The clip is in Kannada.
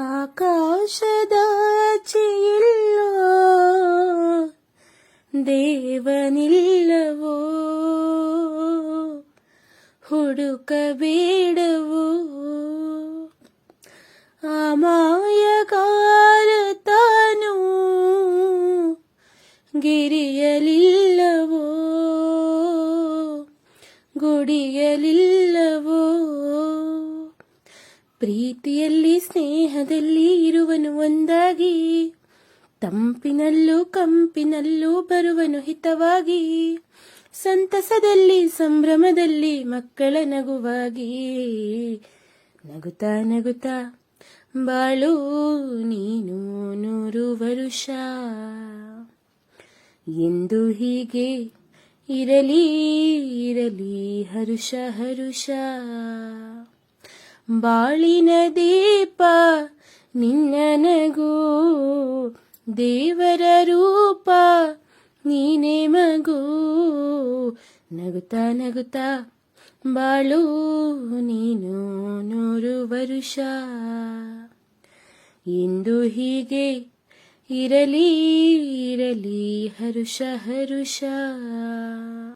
ಆಕಾಶದಾಚೆಯಿಲ್ಲೋ ದೇವನಿಲ್ಲವೋ, ಹುಡುಕಬೇಡವೋ ಆ ಮಾಯಗಾರ ತಾನು ಗಿರಿಯಲಿಲ್ಲವೋ, ಗುಡಿಯಲಿಲ್ಲವೋ. ಪ್ರೀತಿಯಲ್ಲಿ ಸ್ನೇಹದಲ್ಲಿ ಇರುವನು ಒಂದಾಗಿ, ತಂಪಿನಲ್ಲೂ ಕಂಪಿನಲ್ಲೂ ಬರುವನು ಹಿತವಾಗಿ, ಸಂತಸದಲ್ಲಿ ಸಂಭ್ರಮದಲ್ಲಿ ಮಕ್ಕಳ ನಗುವಾಗಿ. ನಗುತ್ತಾ ನಗುತ್ತಾ ಬಾಳು ನೀನು 100 ವರುಷ, ಎಂದು ಹೀಗೆ ಇರಲಿ ಇರಲಿ ಹರುಷ ಹರುಷ. ಬಾಳಿನ ದೀಪ ನಿನ್ನ ನಗು, ದೇವರ ರೂಪ ನೀನೇ ಮಗು. ನಗುತ್ತಾ ನಗುತ್ತಾ ಬಾಳು ನೀನು 100 ವರುಷ, ಎಂದು ಹೀಗೆ ಇರಲಿ ಇರಲಿ ಹರುಷ ಹರುಷ.